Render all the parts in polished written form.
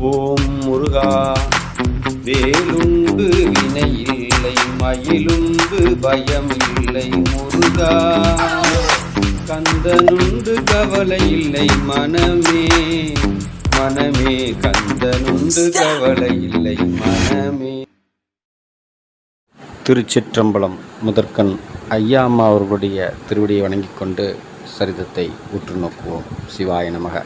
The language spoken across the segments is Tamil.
ஓம் முருகா. வேலுண்டு வினையில்லை, மயிலுண்டு பயமில்லை முருகா. கந்தனுண்டு கவலை இல்லை மனமே, மனமே கந்தனுண்டு கவலை இல்லை மனமே. திருச்சிற்றம்பலம். முதற்கண் ஐயா அம்மா அவர்களுடைய திருவடியை வணங்கிக் கொண்டு சரிதத்தை உற்று நோக்குவோம். சிவாய நமக.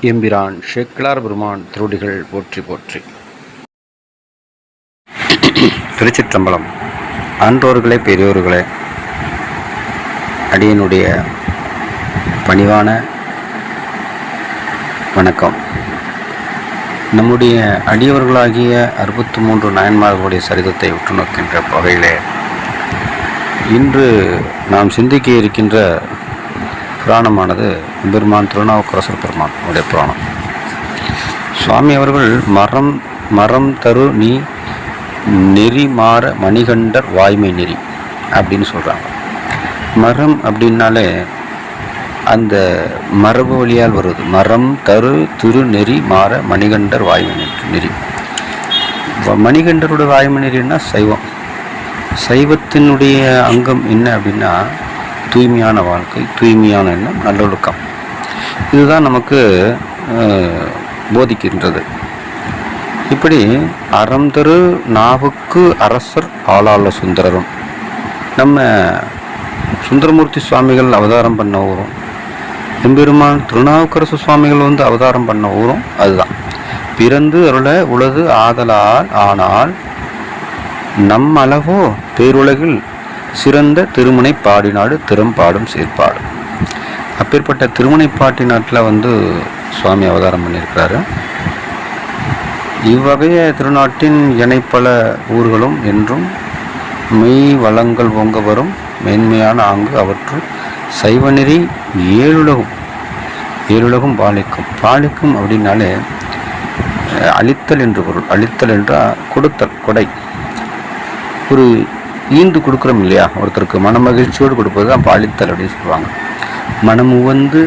எம்பிரான் சேக்கிழார் பெருமான் திருவடிகள் போற்றி போற்றி. திருச்சிற்றம்பலம். ஆன்றோர்களே, பெரியோர்களே, அடியனுடைய பணிவான வணக்கம். நம்முடைய அடியவர்களாகிய 63 நாயன்மார்களுடைய சரிதத்தை உற்று நோக்கின்ற வகையிலே இன்று நாம் சிந்திக்க இருக்கின்ற புராணமானது பெருமான் திருநாவுக்கரசர் பெருமான் உடைய புராணம். சுவாமி அவர்கள் மரம் தரு நீ நெறி மாற மணிகண்டர் வாய்மை நெறி அப்படின்னு சொல்கிறாங்க. மரம் அப்படின்னாலே அந்த மரபு வழியால் வருது. மரம் தரு திரு நெறி மாற மணிகண்டர் வாய்மை நெறி. மணிகண்டருடைய வாய்மை நெறின்னா சைவம். சைவத்தினுடைய அங்கம் என்ன அப்படின்னா தூய்மையான வாழ்க்கை, தூய்மையான எண்ணம், நல்லொழுக்கம். இதுதான் நமக்கு போதிக்கின்றது. இப்படி அறம் தரு நாவுக்கு அரசர் ஆளாள சுந்தரரும், நம்ம சுந்தரமூர்த்தி சுவாமிகள் அவதாரம் பண்ண ஊரும், எம்பெருமான் திருநாவுக்கரசு சுவாமிகள் அவதாரம் பண்ண ஊரும் அதுதான். பிறந்து அருள உலது ஆதலால் ஆனால் நம் அளவோ பேருலகில் சிறந்த திருமுனை பாடினாடு திறம்பாடும் சீர்பாடு. அப்பேற்பட்ட திருமுனைப்பாட்டி நாட்டில் சுவாமி அவதாரம் பண்ணியிருக்கிறாரு. இவ்வகைய திருநாட்டின் இணைப்பல ஊர்களும் என்றும் மெய் வளங்கள் ஓங்க வரும் மேன்மையான ஆங்கு அவற்றுள் சைவநெறி ஏழுலகும் பாலிக்கும் அப்படின்னாலே அளித்தல் என்று பொருள். அளித்தல் என்றால் கொடுத்தல், கொடை. ஒரு ஈந்து கொடுக்குறோம் இல்லையா, ஒருத்தருக்கு மன மகிழ்ச்சியோடு கொடுப்பது தான் பாலித்தல் அப்படின்னு சொல்லுவாங்க. மனம் அது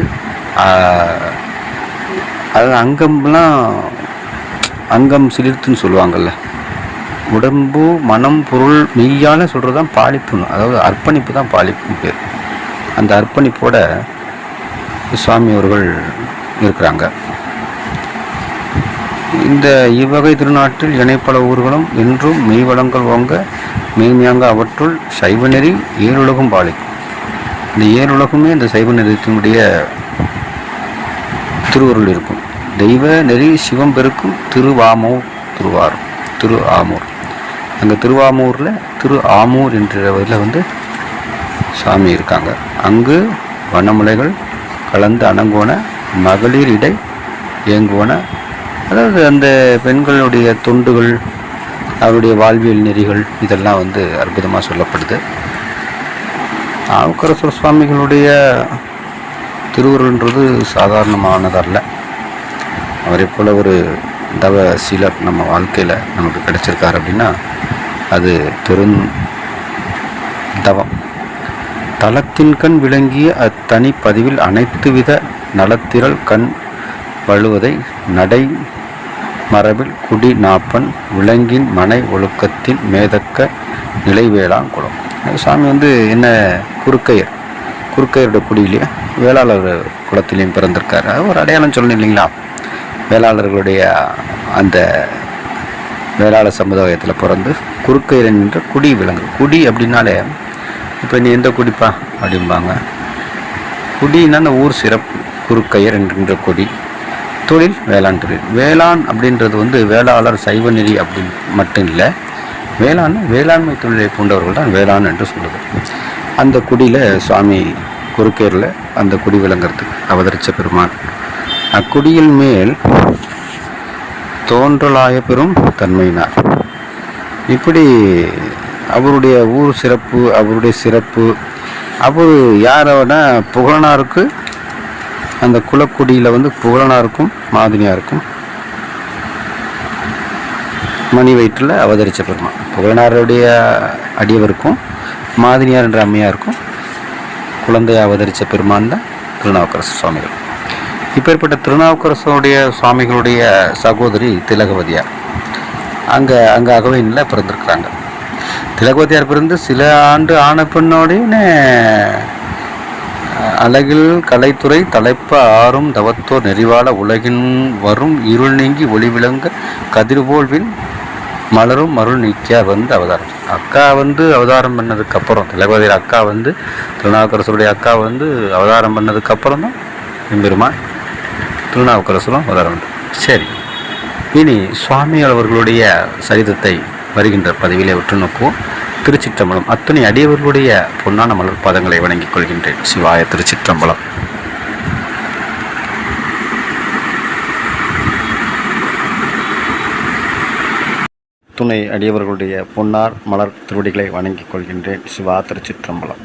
அங்கம் சிலிர்த்துன்னு சொல்லுவாங்கள்ல. உடம்பு மனம் பொருள் மெய்யால் சொல்கிறது தான் பாலிப்புன்னு, அதாவது அர்ப்பணிப்பு தான் பாலிப்பு பேர். அந்த அர்ப்பணிப்போட சுவாமி அவர்கள் இருக்கிறாங்க. இந்த இவ்வகை திருநாட்டில் இணைப்பல ஊர்களும் என்றும் மெய்வளங்கள் ஓங்க மேன்மையாங்க அவற்றுள் சைவநெறி ஏழுலகும் பாலிக்கும். இந்த ஏழுலகுமே இந்த சைவ நெறியினுடைய திருவருள் இருக்கும். தெய்வ நெறி சிவம் பெருக்கும் திரு ஆமூர். அங்கே திருவாமூரில் திரு ஆமூர் என்ற சாமி இருக்காங்க. அங்கு வனமுலைகள் கலந்து அணங்கோன மகளிர் இடை ஏங்குவன. அதாவது அந்த பெண்களுடைய தொண்டுகள், அவருடைய வாழ்வியல் நெறிகள் இதெல்லாம் அற்புதமாக சொல்லப்படுது. நாவுக்கரசர் சுவாமிகளுடைய திருவுருள்ன்றது சாதாரணமானதல்ல. அவரை போல ஒரு தவ சீலர் நம்ம வாழ்க்கையில் நமக்கு கிடைச்சிருக்கார் அப்படின்னா அது பெருந்தவம். தலத்தின் கண் விளங்கிய அத்தனி பதிவில் அனைத்து வித நலத்திரள் கண் வழுவதை நடை மரபில் குடி நாப்பன் விலங்கின் மனை ஒழுக்கத்தின் மேதக்க நிலைவேளாங் குலம். சாமி என்ன குறுக்கையருடைய குடியிலேயே வேளாளர் குலத்திலையும் பிறந்திருக்காரு. ஒரு அடையாளம் சொல்லணும் இல்லைங்களா. வேளாளர்களுடைய அந்த வேளாளர் சமுதாயத்தில் பிறந்து குறுக்கையர் என்ற குடி விலங்கு. குடி அப்படின்னாலே இப்போ நீ எந்த குடிப்பா அப்படிம்பாங்க. குடின்னா அந்த ஊர் சிறப்பு. குறுக்கையர் என்கின்ற கொடி. தொழில் வேளாண் தொழில். வேளாண் அப்படின்றது வேளாளர் சைவ நெறி அப்படின்னு மட்டும் இல்லை. வேளாண்மை தொழிலை பூண்டவர்கள் தான் வேளாண் என்று சொல்லுது. அந்த குடியில் சுவாமி குறுக்கையரில் அந்த குடி விளங்கிறதுக்கு அவதரித்த பெருமான். அக்குடியில் மேல் தோன்றலாய பெரும் தன்மையினார். இப்படி அவருடைய ஊர் சிறப்பு, அவருடைய சிறப்பு. அவர் யாரோட புகழனாருக்கு, அந்த குலக்குடியில் புகழனாருக்கும் மாதினியாருக்கும் மணி வயிற்றில் அவதரித்த பெருமான். புகழனாருடைய அடியவருக்கும் மாதினியார் என்ற அம்மையாருக்கும் குழந்தையை அவதரித்த பெருமான் தான் திருநாவுக்கரசு சுவாமிகள். இப்பேற்பட்ட திருநாவுக்கரசுடைய சுவாமிகளுடைய சகோதரி திலகவதியார் அங்கே அகவையில் பிறந்திருக்கிறாங்க. திலகவதியார் பிறந்து சில ஆண்டு ஆன பெண்ணோடையே அழகில் கலைத்துறை தலைப்ப ஆறும் தவத்தோர் நெறிவாழ உலகின் வரும் இருள் நீங்கி ஒளி விளங்க கதிர்போல்வின் மலரும் மருள் நீக்கியார் அவதாரம். அக்கா அவதாரம் பண்ணதுக்கப்புறம், திலகவதியார் அக்கா திருநாவுக்கரசருடைய அக்கா அவதாரம் பண்ணதுக்கப்புறம் தான் எம்பெருமான் திருநாவுக்கரசரும் அவதாரம் பண்ணார். சரி, இனி சுவாமிகள் அவர்களுடைய சரிதத்தை வருகின்ற பதிவிலே உற்று நோக்குவோம். திருச்சிற்றம்பலம். அத்தனை அடியவர்களுடைய பொன்னான மலர் பாதங்களை வணங்கிக் கொள்கின்றேன். சிவாய திருச்சிற்றம்பலம். துணை அடியவர்களுடைய பொன்னார் மலர் திருவடிகளை வணங்கிக் கொள்கின்றேன். சிவா திருச்சிற்றம்பலம்.